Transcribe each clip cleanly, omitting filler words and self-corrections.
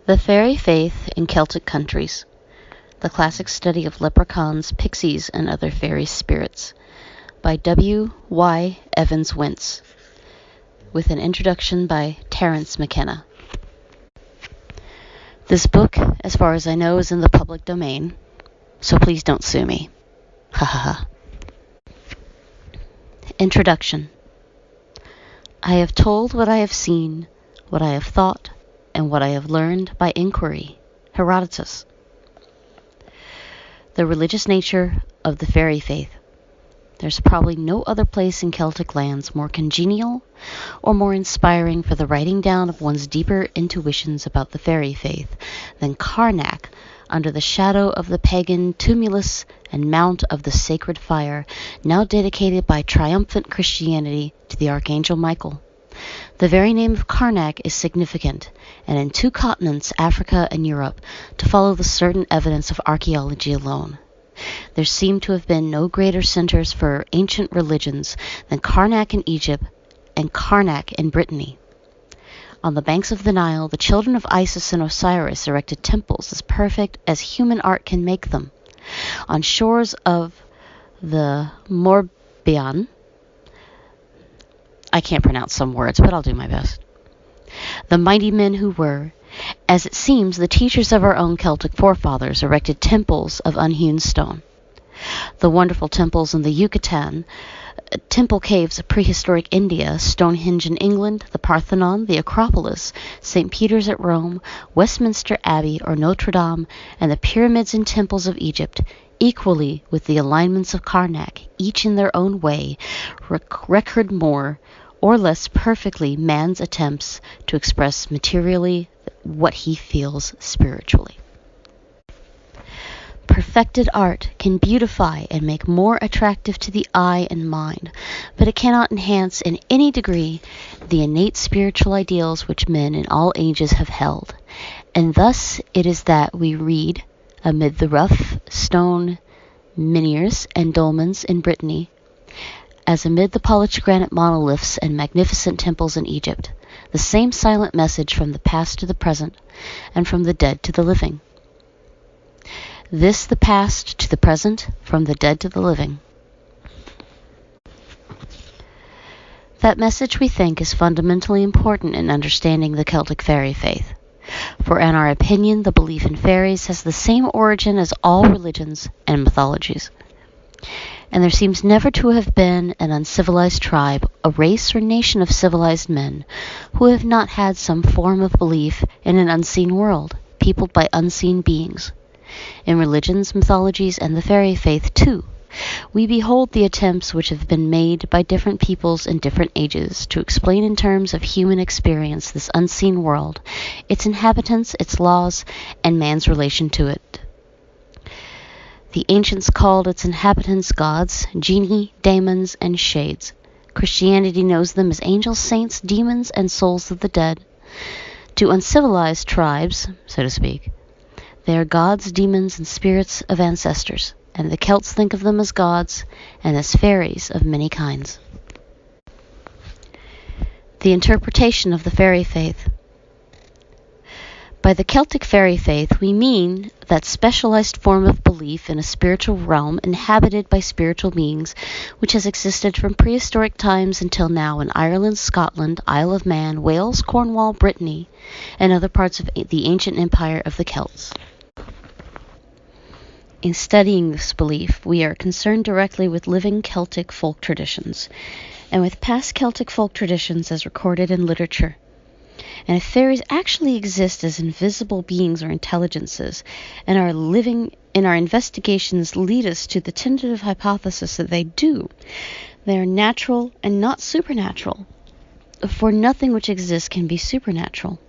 The Fairy Faith in Celtic Countries, the classic study of leprechauns, pixies, and other fairy spirits, by W. Y. Evans Wentz, with an introduction by Terence McKenna. This book, as far as I know, is in the public domain, so please don't sue me. Ha ha ha. Introduction. I have told what I have seen, what I have thought, and what I have learned by inquiry. Herodotus. The religious nature of the fairy faith. There's probably no other place in Celtic lands more congenial or more inspiring for the writing down of one's deeper intuitions about the fairy faith than Carnac under the shadow of the pagan tumulus and mount of the sacred fire, now dedicated by triumphant Christianity to the Archangel Michael. The very name of Karnak is significant, and in two continents, Africa and Europe, to follow the certain evidence of archaeology alone. There seem to have been no greater centers for ancient religions than Karnak in Egypt and Karnak in Brittany. On the banks of the Nile, the children of Isis and Osiris erected temples as perfect as human art can make them. On shores of the Morbihan, I can't pronounce some words, but I'll do my best. The mighty men who were, as it seems, the teachers of our own Celtic forefathers erected temples of unhewn stone. The wonderful temples in the Yucatan, temple caves of prehistoric India, Stonehenge in England, the Parthenon, the Acropolis, St. Peter's at Rome, Westminster Abbey or Notre Dame, and the pyramids and temples of Egypt, equally with the alignments of Karnak, each in their own way, record more or less perfectly man's attempts to express materially what he feels spiritually. Perfected art can beautify and make more attractive to the eye and mind, but it cannot enhance in any degree the innate spiritual ideals which men in all ages have held. And thus it is that we read, amid the rough stone menhirs and dolmens in Brittany, as amid the polished granite monoliths and magnificent temples in Egypt, the same silent message from the past to the present, and from the dead to the living. This the past to the present, from the dead to the living. That message, we think, is fundamentally important in understanding the Celtic fairy faith. For in our opinion, the belief in fairies has the same origin as all religions and mythologies. And there seems never to have been an uncivilized tribe, a race or nation of civilized men, who have not had some form of belief in an unseen world, peopled by unseen beings. In religions, mythologies, and the fairy faith, too, we behold the attempts which have been made by different peoples in different ages to explain in terms of human experience this unseen world, its inhabitants, its laws, and man's relation to it. The ancients called its inhabitants gods, genii, daemons, and shades. Christianity knows them as angels, saints, demons, and souls of the dead. To uncivilized tribes, so to speak, they are gods, demons, and spirits of ancestors, and the Celts think of them as gods and as fairies of many kinds. The interpretation of the fairy faith. By the Celtic fairy faith, we mean that specialized form of belief in a spiritual realm inhabited by spiritual beings, which has existed from prehistoric times until now in Ireland, Scotland, Isle of Man, Wales, Cornwall, Brittany, and other parts of the ancient empire of the Celts. In studying this belief, we are concerned directly with living Celtic folk traditions, and with past Celtic folk traditions as recorded in literature. And if fairies actually exist as invisible beings or intelligences, and our investigations lead us to the tentative hypothesis that they do, they are natural and not supernatural. For nothing which exists can be supernatural.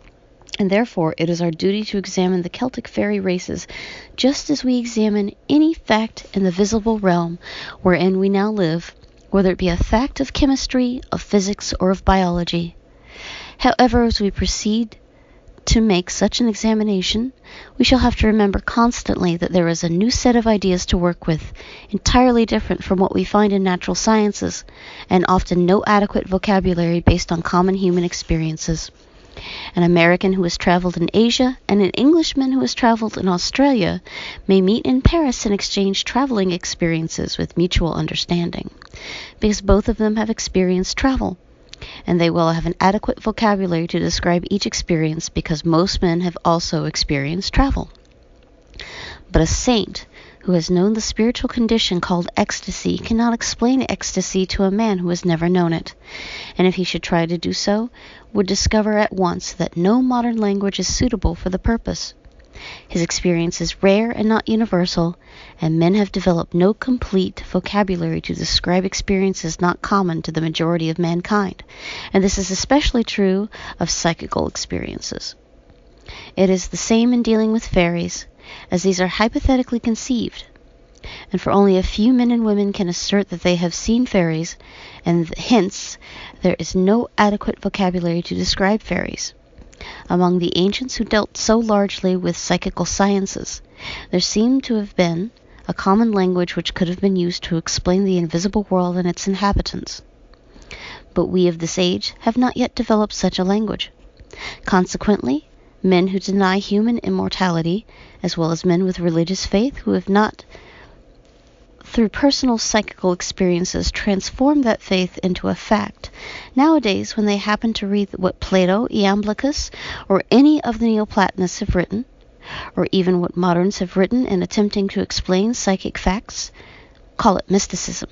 And therefore it is our duty to examine the Celtic fairy races just as we examine any fact in the visible realm wherein we now live, whether it be a fact of chemistry, of physics, or of biology. However, as we proceed to make such an examination, we shall have to remember constantly that there is a new set of ideas to work with, entirely different from what we find in natural sciences, and often no adequate vocabulary based on common human experiences. An American who has traveled in Asia and an Englishman who has traveled in Australia may meet in Paris and exchange traveling experiences with mutual understanding, because both of them have experienced travel, and they will have an adequate vocabulary to describe each experience because most men have also experienced travel. But a saint who has known the spiritual condition called ecstasy cannot explain ecstasy to a man who has never known it, and if he should try to do so, would discover at once that no modern language is suitable for the purpose. His experience is rare and not universal, and men have developed no complete vocabulary to describe experiences not common to the majority of mankind, and this is especially true of psychical experiences. It is the same in dealing with fairies, as these are hypothetically conceived, and for only a few men and women can assert that they have seen fairies, and hence there is no adequate vocabulary to describe fairies. Among the ancients who dealt so largely with psychical sciences, there seemed to have been a common language which could have been used to explain the invisible world and its inhabitants. But we of this age have not yet developed such a language. Consequently, men who deny human immortality, as well as men with religious faith who have not, through personal psychical experiences, transformed that faith into a fact, nowadays when they happen to read what Plato, Iamblichus, or any of the Neoplatonists have written, or even what moderns have written in attempting to explain psychic facts, call it mysticism.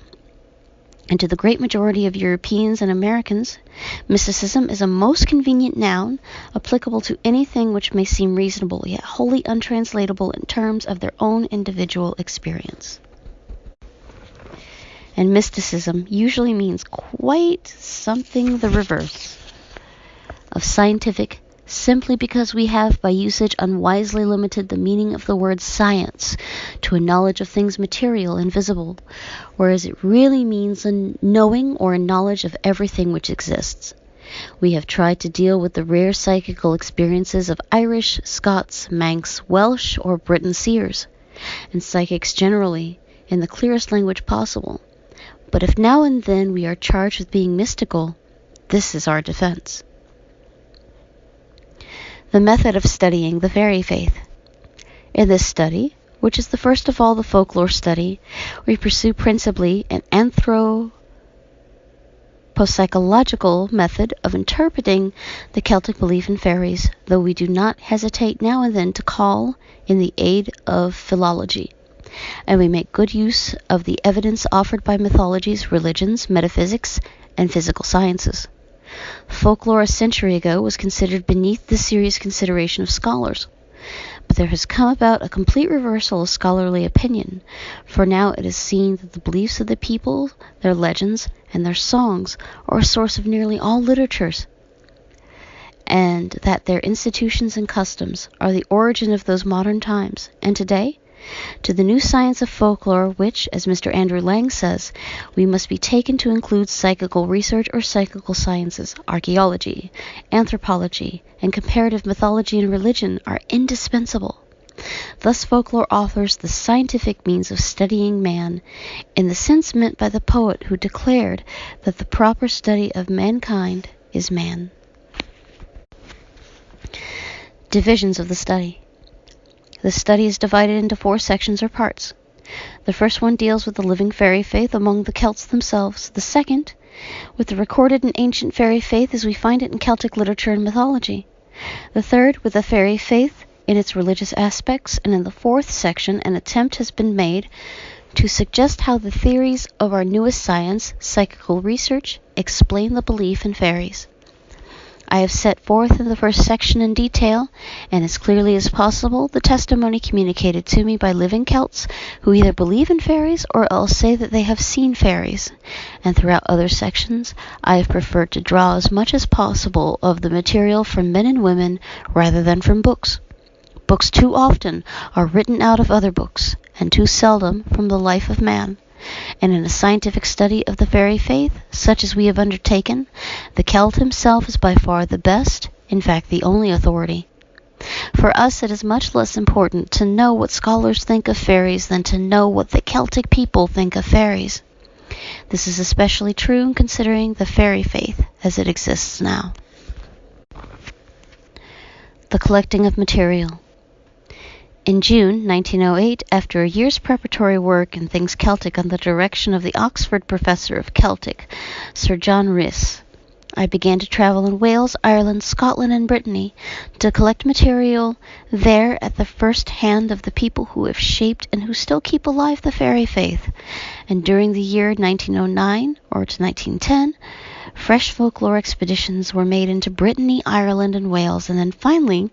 And to the great majority of Europeans and Americans, mysticism is a most convenient noun applicable to anything which may seem reasonable yet wholly untranslatable in terms of their own individual experience. And mysticism usually means quite something the reverse of scientific, simply because we have by usage unwisely limited the meaning of the word science to a knowledge of things material and visible, whereas it really means a knowing or a knowledge of everything which exists. We have tried to deal with the rare psychical experiences of Irish, Scots, Manx, Welsh, or Breton seers, and psychics generally, in the clearest language possible. But if now and then we are charged with being mystical, this is our defense. The method of studying the fairy faith. In this study, which is the first of all the folklore study, we pursue principally an anthropopsychological method of interpreting the Celtic belief in fairies, though we do not hesitate now and then to call in the aid of philology, and we make good use of the evidence offered by mythologies, religions, metaphysics, and physical sciences. Folklore a century ago was considered beneath the serious consideration of scholars, but there has come about a complete reversal of scholarly opinion, for now it is seen that the beliefs of the people, their legends, and their songs are a source of nearly all literatures, and that their institutions and customs are the origin of those modern times, and today, to the new science of folklore, which, as Mr. Andrew Lang says, we must be taken to include psychical research or psychical sciences, archaeology, anthropology, and comparative mythology and religion are indispensable. Thus folklore offers the scientific means of studying man, in the sense meant by the poet who declared that the proper study of mankind is man. Divisions of the study. The study is divided into 4 sections or parts. The first one deals with the living fairy faith among the Celts themselves. The second, with the recorded and ancient fairy faith as we find it in Celtic literature and mythology. The third, with the fairy faith in its religious aspects. And in the 4th section, an attempt has been made to suggest how the theories of our newest science, psychical research, explain the belief in fairies. I have set forth in the first section in detail, and as clearly as possible, the testimony communicated to me by living Celts who either believe in fairies or else say that they have seen fairies. And throughout other sections, I have preferred to draw as much as possible of the material from men and women rather than from books. Books too often are written out of other books, and too seldom from the life of man. And in a scientific study of the fairy faith, such as we have undertaken, the Celt himself is by far the best, in fact the only authority. For us it is much less important to know what scholars think of fairies than to know what the Celtic people think of fairies. This is especially true in considering the fairy faith as it exists now. The collecting of material. In June 1908, after a year's preparatory work in things Celtic under the direction of the Oxford professor of Celtic, Sir John Rhys, I began to travel in Wales, Ireland, Scotland, and Brittany to collect material there at the first hand of the people who have shaped and who still keep alive the fairy faith. And during the year 1909 or to 1910, fresh folklore expeditions were made into Brittany, Ireland, and Wales, and then finally,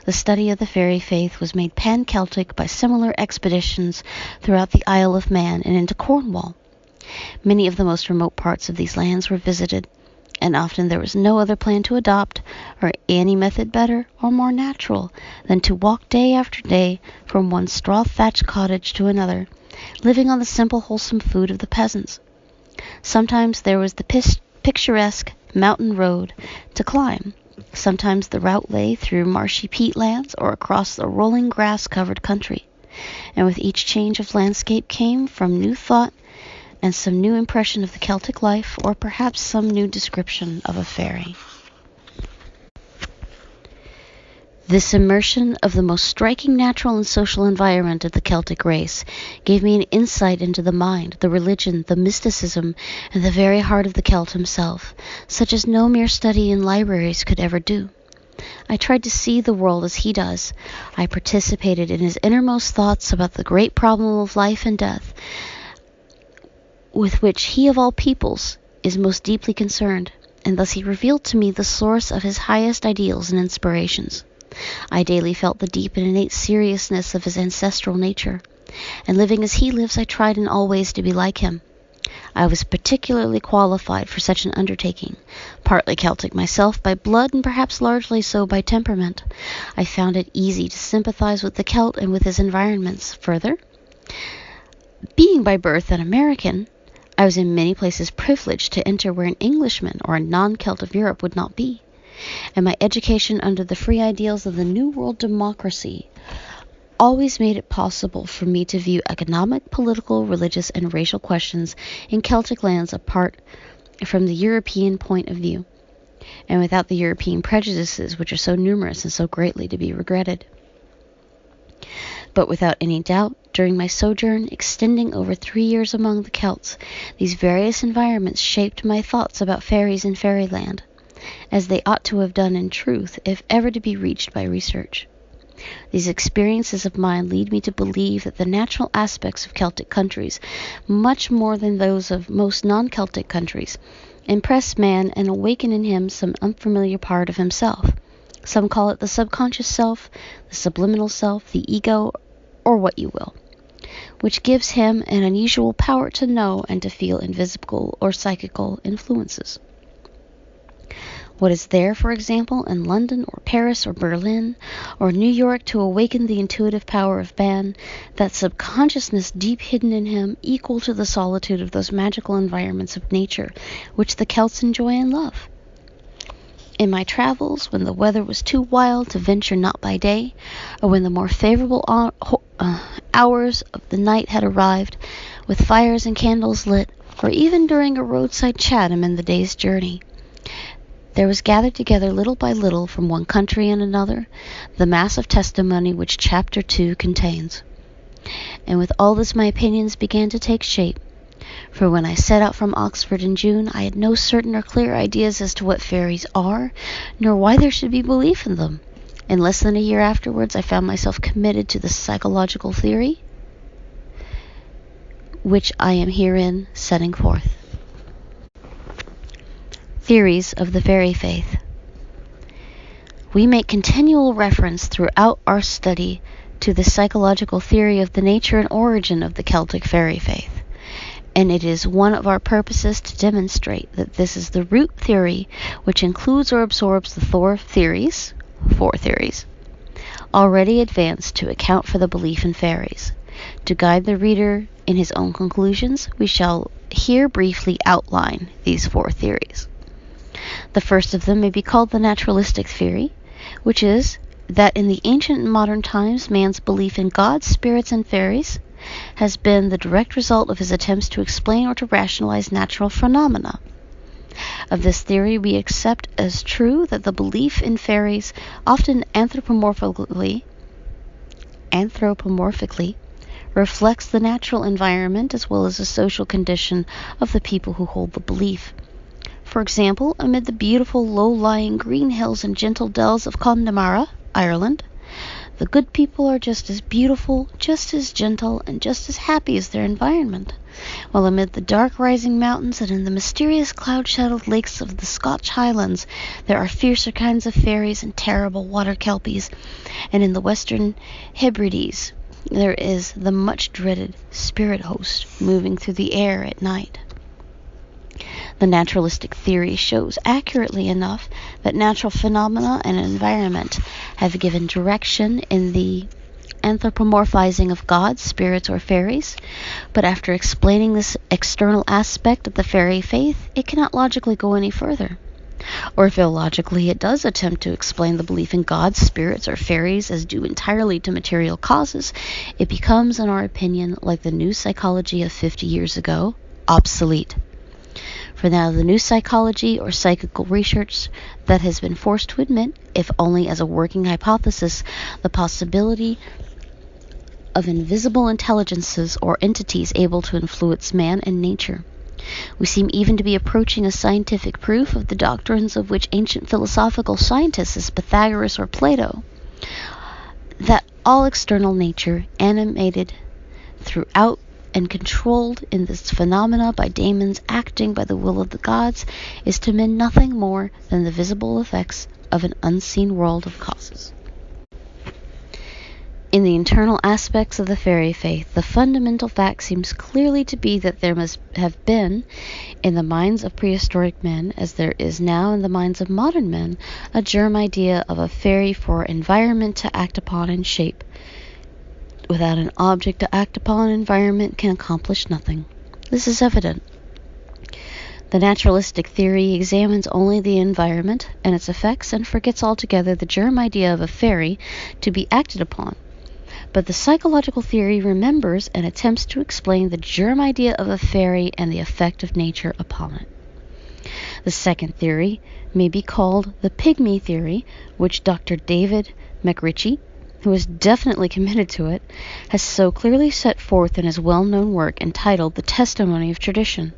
the study of the fairy faith was made pan-Celtic by similar expeditions throughout the Isle of Man and into Cornwall. Many of the most remote parts of these lands were visited, and often there was no other plan to adopt, or any method better or more natural than to walk day after day from one straw-thatched cottage to another, living on the simple, wholesome food of the peasants. Sometimes there was the picturesque mountain road to climb. Sometimes the route lay through marshy peatlands or across the rolling grass-covered country. And with each change of landscape came from new thought and some new impression of the Celtic life, or perhaps some new description of a fairy. This immersion of the most striking natural and social environment of the Celtic race gave me an insight into the mind, the religion, the mysticism, and the very heart of the Celt himself, such as no mere study in libraries could ever do. I tried to see the world as he does. I participated in his innermost thoughts about the great problem of life and death, with which he of all peoples is most deeply concerned, and thus he revealed to me the source of his highest ideals and inspirations. I daily felt the deep and innate seriousness of his ancestral nature, and living as he lives, I tried in all ways to be like him. I was particularly qualified for such an undertaking, partly Celtic myself by blood and perhaps largely so by temperament. I found it easy to sympathize with the Celt and with his environments. Further, being by birth an American, I was in many places privileged to enter where an Englishman or a non-Celt of Europe would not be, and my education under the free ideals of the New World democracy always made it possible for me to view economic, political, religious, and racial questions in Celtic lands apart from the European point of view, and without the European prejudices which are so numerous and so greatly to be regretted. But without any doubt, during my sojourn, extending over 3 years among the Celts, these various environments shaped my thoughts about fairies and fairyland, as they ought to have done in truth, if ever to be reached by research. These experiences of mine lead me to believe that the natural aspects of Celtic countries, much more than those of most non-Celtic countries, impress man and awaken in him some unfamiliar part of himself. Some call it the subconscious self, the subliminal self, the ego, or what you will, which gives him an unusual power to know and to feel invisible or psychical influences. What is there, for example, in London or Paris or Berlin or New York to awaken the intuitive power of man, that subconsciousness deep hidden in him, equal to the solitude of those magical environments of nature which the Celts enjoy and love? In my travels, when the weather was too wild to venture not by day, or when the more favorable hours of the night had arrived, with fires and candles lit, or even during a roadside chat amid the day's journey, there was gathered together little by little from one country and another the mass of testimony which Chapter 2 contains. And with all this my opinions began to take shape. For when I set out from Oxford in June, I had no certain or clear ideas as to what fairies are, nor why there should be belief in them. In less than a year afterwards, I found myself committed to the psychological theory, which I am herein setting forth. Theories of the fairy faith. We make continual reference throughout our study to the psychological theory of the nature and origin of the Celtic fairy faith, and it is one of our purposes to demonstrate that this is the root theory which includes or absorbs the four theories, already advanced to account for the belief in fairies. To guide the reader in his own conclusions, we shall here briefly outline these four theories. The first of them may be called the naturalistic theory, which is that in the ancient and modern times man's belief in gods, spirits, and fairies has been the direct result of his attempts to explain or to rationalize natural phenomena. Of this theory, we accept as true that the belief in fairies, often anthropomorphically, reflects the natural environment as well as the social condition of the people who hold the belief. For example, amid the beautiful low-lying green hills and gentle dells of Connemara, Ireland, the good people are just as beautiful, just as gentle, and just as happy as their environment. While amid the dark rising mountains and in the mysterious cloud-shadowed lakes of the Scotch Highlands, there are fiercer kinds of fairies and terrible water kelpies, and in the western Hebrides, there is the much-dreaded spirit host moving through the air at night. The naturalistic theory shows accurately enough that natural phenomena and environment have given direction in the anthropomorphizing of gods, spirits, or fairies, but after explaining this external aspect of the fairy faith, it cannot logically go any further. Or if illogically it does attempt to explain the belief in gods, spirits, or fairies as due entirely to material causes, it becomes, in our opinion, like the new psychology of 50 years ago, obsolete. For now, the new psychology or psychical research that has been forced to admit, if only as a working hypothesis, the possibility of invisible intelligences or entities able to influence man and nature. We seem even to be approaching a scientific proof of the doctrines of which ancient philosophical scientists as Pythagoras or Plato, that all external nature, animated throughout and controlled in this phenomena by daemons acting by the will of the gods, is to men nothing more than the visible effects of an unseen world of causes. In the internal aspects of the fairy faith, the fundamental fact seems clearly to be that there must have been, in the minds of prehistoric men, as there is now in the minds of modern men, a germ idea of a fairy for environment to act upon and shape. Without an object to act upon, environment can accomplish nothing. This is evident. The naturalistic theory examines only the environment and its effects and forgets altogether the germ idea of a fairy to be acted upon. But the psychological theory remembers and attempts to explain the germ idea of a fairy and the effect of nature upon it. The second theory may be called the pygmy theory, which Dr. David McRitchie, who is definitely committed to it, has so clearly set forth in his well-known work entitled The Testimony of Tradition.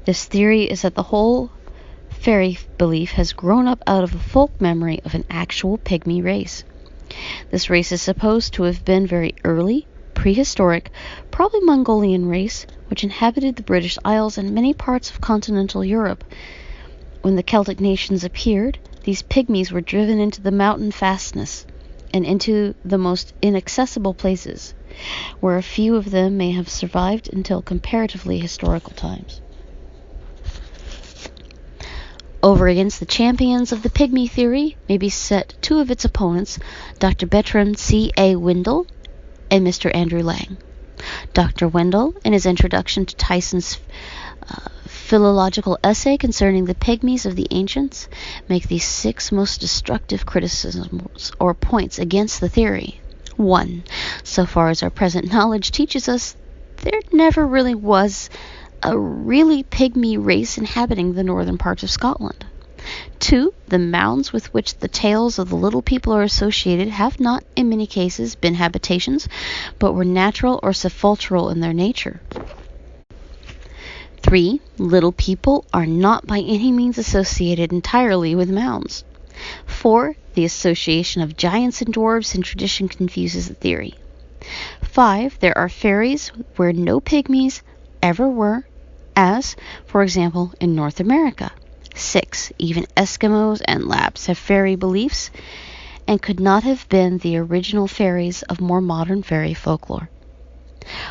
This theory is that the whole fairy belief has grown up out of the folk memory of an actual pygmy race. This race is supposed to have been very early, prehistoric, probably Mongolian race, which inhabited the British Isles and many parts of continental Europe. When the Celtic nations appeared, these pygmies were driven into the mountain fastness and into the most inaccessible places, where a few of them may have survived until comparatively historical times. Over against the champions of the pygmy theory may be set two of its opponents, Dr. Bertram C. A. Wendell and Mr. Andrew Lang. Dr. Wendell, in his introduction to Tyson's philological essay concerning the pygmies of the ancients, make these 6 most destructive criticisms or points against the theory. 1. So far as our present knowledge teaches us, there never really was a really pygmy race inhabiting the northern parts of Scotland. 2. The mounds with which the tales of the little people are associated have not, in many cases, been habitations, but were natural or sepulchral in their nature. 3. Little people are not by any means associated entirely with mounds. 4. The association of giants and dwarves in tradition confuses the theory. 5. There are fairies where no pygmies ever were, as, for example, in North America. 6. Even Eskimos and Lapps have fairy beliefs and could not have been the original fairies of more modern fairy folklore.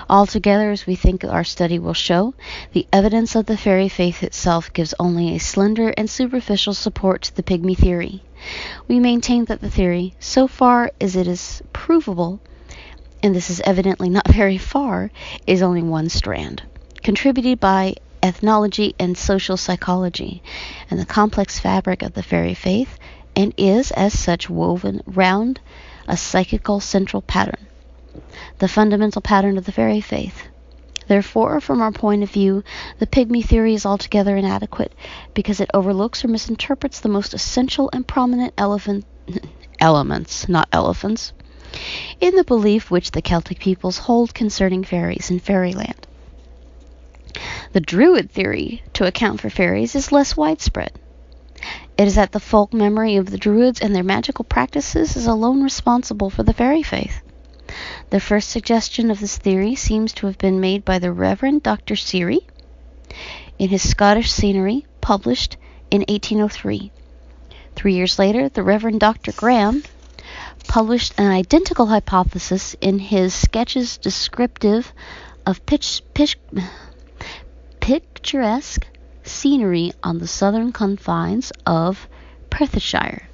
Altogether, as we think our study will show, the evidence of the fairy faith itself gives only a slender and superficial support to the pygmy theory. We maintain that the theory, so far as it is provable, and this is evidently not very far, is only one strand, contributed by ethnology and social psychology, and the complex fabric of the fairy faith, and is, as such, woven round a psychical central pattern. The fundamental pattern of the fairy faith. Therefore, from our point of view, the pygmy theory is altogether inadequate because it overlooks or misinterprets the most essential and prominent elements, not elephants, in the belief which the Celtic peoples hold concerning fairies and fairyland. The Druid theory to account for fairies is less widespread. It is that the folk memory of the Druids and their magical practices is alone responsible for the fairy faith. The first suggestion of this theory seems to have been made by the Reverend Dr. Seary in his Scottish Scenery, published in 1803. 3 years later, the Reverend Dr. Graham published an identical hypothesis in his Sketches Descriptive of Picturesque Scenery on the Southern Confines of Perthshire.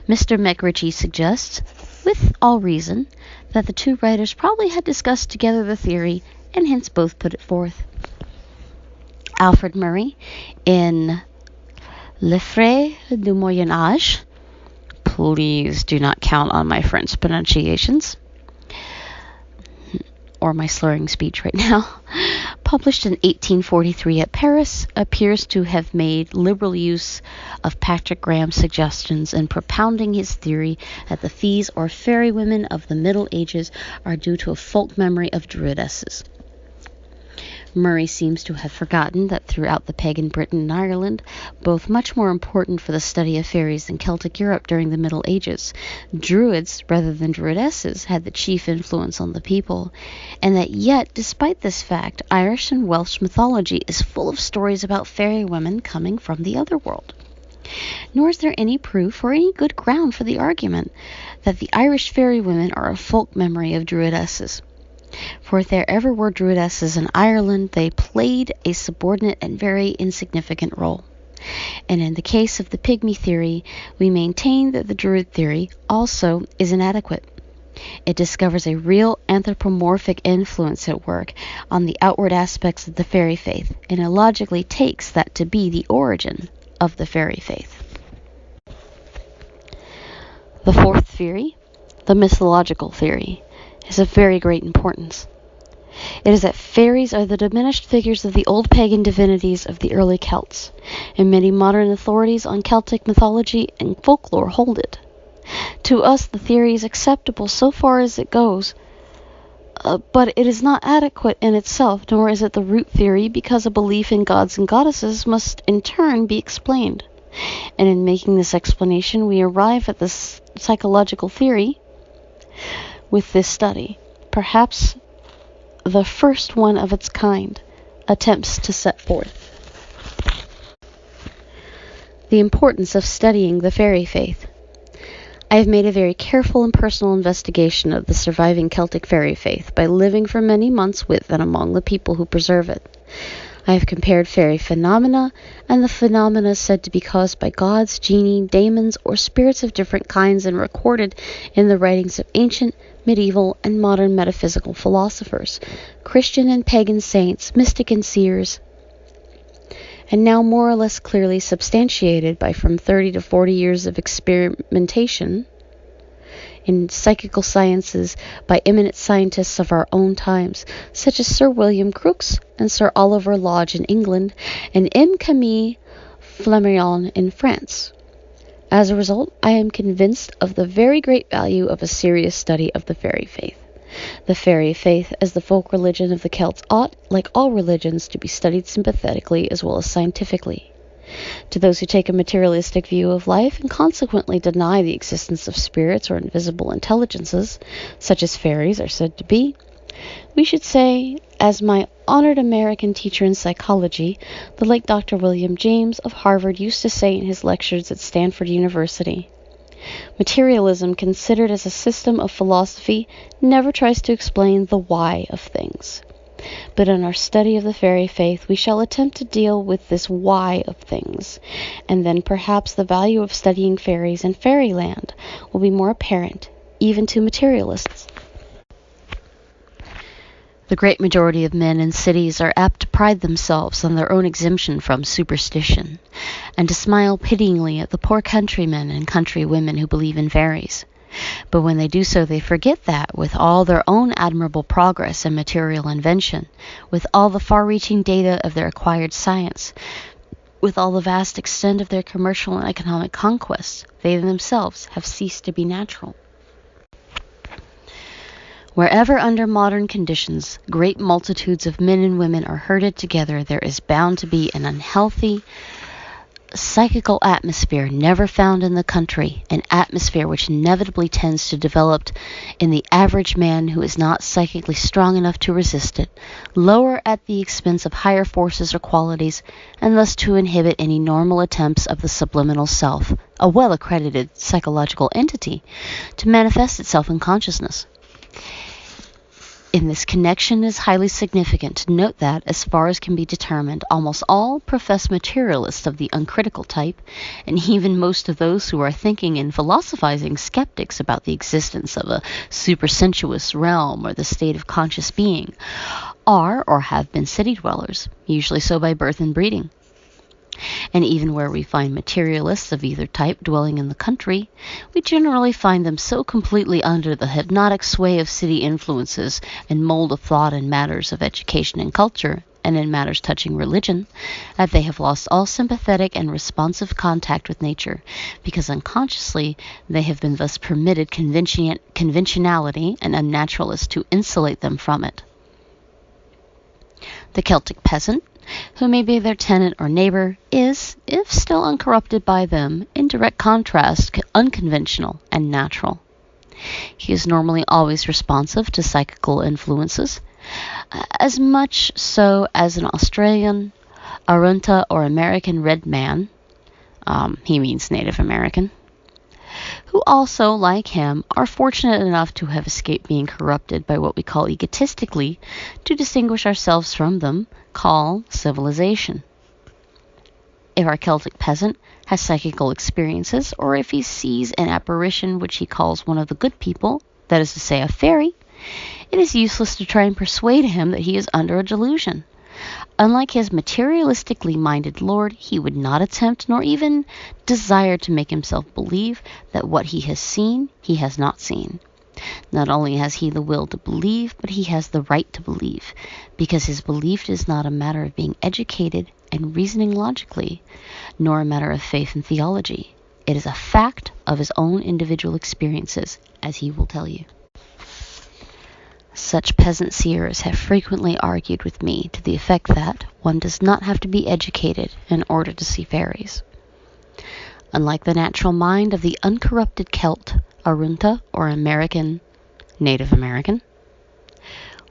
Mr. McRitchie suggests, with all reason, that the two writers probably had discussed together the theory and hence both put it forth. Alfred Murray, in Le Frais du Moyen Âge, please do not count on my French pronunciations or my slurring speech right now, published in 1843 at Paris, appears to have made liberal use of Patrick Graham's suggestions in propounding his theory that the fees or fairy women of the Middle Ages are due to a folk memory of druidesses. Murray seems to have forgotten that throughout the pagan Britain and Ireland, both much more important for the study of fairies than Celtic Europe during the Middle Ages, Druids rather than Druidesses had the chief influence on the people, and that yet, despite this fact, Irish and Welsh mythology is full of stories about fairy women coming from the other world. Nor is there any proof or any good ground for the argument that the Irish fairy women are a folk memory of Druidesses. For if there ever were Druidesses in Ireland, they played a subordinate and very insignificant role. And in the case of the pygmy theory, we maintain that the Druid theory also is inadequate. It discovers a real anthropomorphic influence at work on the outward aspects of the fairy faith, and illogically takes that to be the origin of the fairy faith. The fourth theory, the mythological theory, is of very great importance. It is that fairies are the diminished figures of the old pagan divinities of the early Celts, and many modern authorities on Celtic mythology and folklore hold it. To us, the theory is acceptable so far as it goes, but it is not adequate in itself, nor is it the root theory, because a belief in gods and goddesses must in turn be explained. And in making this explanation, we arrive at this psychological theory with this study, perhaps the first one of its kind, attempts to set forth the importance of studying the fairy faith. I have made a very careful and personal investigation of the surviving Celtic fairy faith by living for many months with and among the people who preserve it. I have compared fairy phenomena and the phenomena said to be caused by gods, genii, daemons, or spirits of different kinds and recorded in the writings of ancient, medieval, and modern metaphysical philosophers, Christian and pagan saints, mystic and seers, and now more or less clearly substantiated by from 30 to 40 years of experimentation in psychical sciences by eminent scientists of our own times, such as Sir William Crookes and Sir Oliver Lodge in England, and M. Camille Flammarion in France. As a result, I am convinced of the very great value of a serious study of the fairy faith. The fairy faith, as the folk religion of the Celts, ought, like all religions, to be studied sympathetically as well as scientifically. To those who take a materialistic view of life and consequently deny the existence of spirits or invisible intelligences, such as fairies are said to be, we should say, as my honored American teacher in psychology, the late Dr. William James of Harvard, used to say in his lectures at Stanford University, materialism considered as a system of philosophy never tries to explain the why of things. But in our study of the fairy faith, we shall attempt to deal with this why of things, and then perhaps the value of studying fairies and fairyland will be more apparent, even to materialists. The great majority of men in cities are apt to pride themselves on their own exemption from superstition, and to smile pityingly at the poor countrymen and countrywomen who believe in fairies. But when they do so, they forget that, with all their own admirable progress and material invention, with all the far-reaching data of their acquired science, with all the vast extent of their commercial and economic conquests, they themselves have ceased to be natural. Wherever under modern conditions great multitudes of men and women are herded together, there is bound to be an unhealthy psychical atmosphere never found in the country, an atmosphere which inevitably tends to develop in the average man who is not psychically strong enough to resist it, lower at the expense of higher forces or qualities, and thus to inhibit any normal attempts of the subliminal self, a well-accredited psychological entity, to manifest itself in consciousness. In this connection, it is highly significant to note that, as far as can be determined, almost all professed materialists of the uncritical type, and even most of those who are thinking and philosophizing skeptics about the existence of a supersensuous realm or the state of conscious being, are or have been city dwellers, usually so by birth and breeding. And even where we find materialists of either type dwelling in the country, we generally find them so completely under the hypnotic sway of city influences and mold of thought in matters of education and culture, and in matters touching religion, that they have lost all sympathetic and responsive contact with nature, because unconsciously they have been thus permitted conventionality and unnaturalness to insulate them from it. The Celtic peasant, who may be their tenant or neighbor, is, if still uncorrupted by them, in direct contrast, unconventional and natural. He is normally always responsive to psychical influences, as much so as an Australian, Arunta, or American red man, he means Native American, who also, like him, are fortunate enough to have escaped being corrupted by what we call egotistically, to distinguish ourselves from them, call civilization. If our Celtic peasant has psychical experiences, or if he sees an apparition which he calls one of the good people, that is to say a fairy, it is useless to try and persuade him that he is under a delusion. Unlike his materialistically minded lord, he would not attempt nor even desire to make himself believe that what he has seen, he has not seen. Not only has he the will to believe, but he has the right to believe, because his belief is not a matter of being educated and reasoning logically, nor a matter of faith and theology. It is a fact of his own individual experiences, as he will tell you. Such peasant seers have frequently argued with me to the effect that one does not have to be educated in order to see fairies. Unlike the natural mind of the uncorrupted Celt, Arunta, or Native American,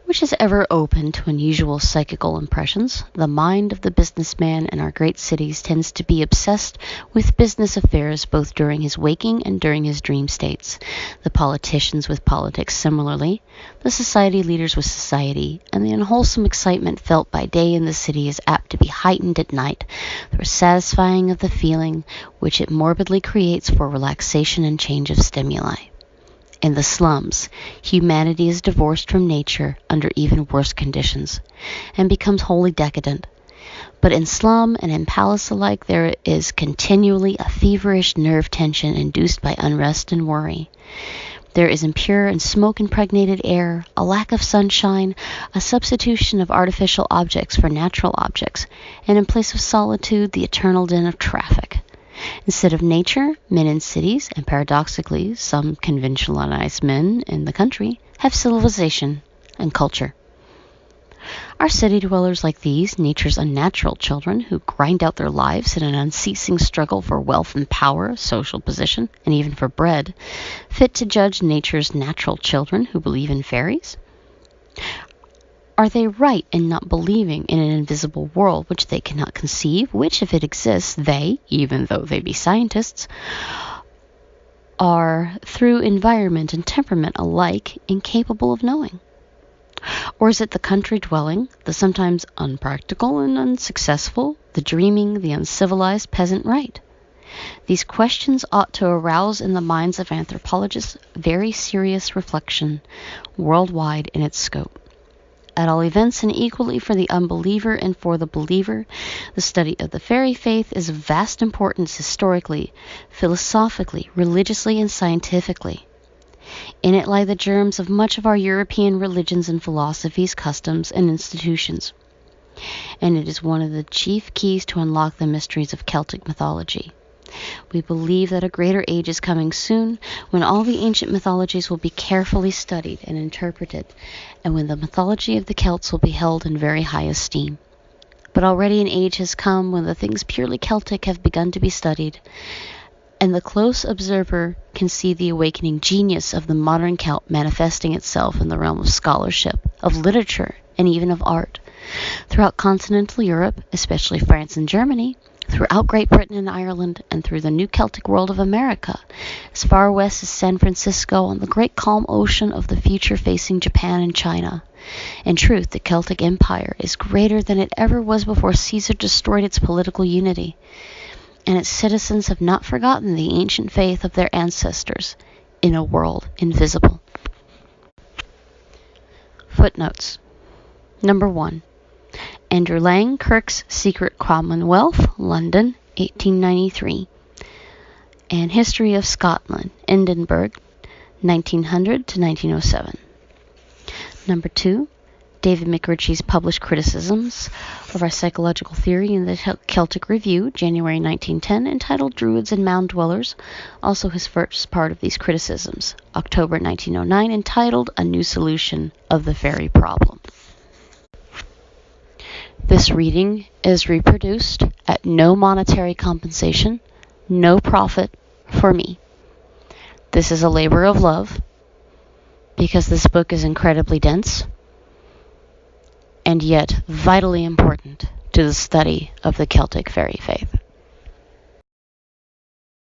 which is ever open to unusual psychical impressions, the mind of the businessman in our great cities tends to be obsessed with business affairs both during his waking and during his dream states, the politicians with politics similarly, the society leaders with society, and the unwholesome excitement felt by day in the city is apt to be heightened at night through satisfying of the feeling which it morbidly creates for relaxation and change of stimuli. In the slums, humanity is divorced from nature under even worse conditions, and becomes wholly decadent. But in slum and in palace alike, there is continually a feverish nerve tension induced by unrest and worry. There is impure and smoke-impregnated air, a lack of sunshine, a substitution of artificial objects for natural objects, and in place of solitude, the eternal din of traffic. Instead of nature, men in cities, and paradoxically, some conventionalized men in the country, have civilization and culture. Are city dwellers like these nature's unnatural children who grind out their lives in an unceasing struggle for wealth and power, social position, and even for bread, fit to judge nature's natural children who believe in fairies? Are they right in not believing in an invisible world which they cannot conceive, which, if it exists, they, even though they be scientists, are, through environment and temperament alike, incapable of knowing? Or is it the country dwelling, the sometimes unpractical and unsuccessful, the dreaming, the uncivilized peasant right? These questions ought to arouse in the minds of anthropologists very serious reflection, worldwide in its scope. At all events, and equally for the unbeliever and for the believer, the study of the fairy faith is of vast importance historically, philosophically, religiously, and scientifically. In it lie the germs of much of our European religions and philosophies, customs, and institutions. And it is one of the chief keys to unlock the mysteries of Celtic mythology. We believe that a greater age is coming soon, when all the ancient mythologies will be carefully studied and interpreted, and when the mythology of the Celts will be held in very high esteem. But already an age has come when the things purely Celtic have begun to be studied, and the close observer can see the awakening genius of the modern Celt manifesting itself in the realm of scholarship, of literature, and even of art. Throughout continental Europe, especially France and Germany, throughout Great Britain and Ireland, and through the new Celtic world of America, as far west as San Francisco on the great calm ocean of the future facing Japan and China. In truth, the Celtic Empire is greater than it ever was before Caesar destroyed its political unity, and its citizens have not forgotten the ancient faith of their ancestors in a world invisible. Footnotes. Number 1. Andrew Lang, Kirk's Secret Commonwealth, London, 1893. And History of Scotland, Edinburgh, 1900 to 1907. Number 2. David McRitchie's published criticisms of our psychological theory in the Celtic Review, January 1910, entitled Druids and Mound Dwellers. Also his first part of these criticisms, October 1909, entitled A New Solution of the Fairy Problem. This reading is reproduced at no monetary compensation, no profit for me. This is a labor of love because this book is incredibly dense and yet vitally important to the study of the Celtic fairy faith.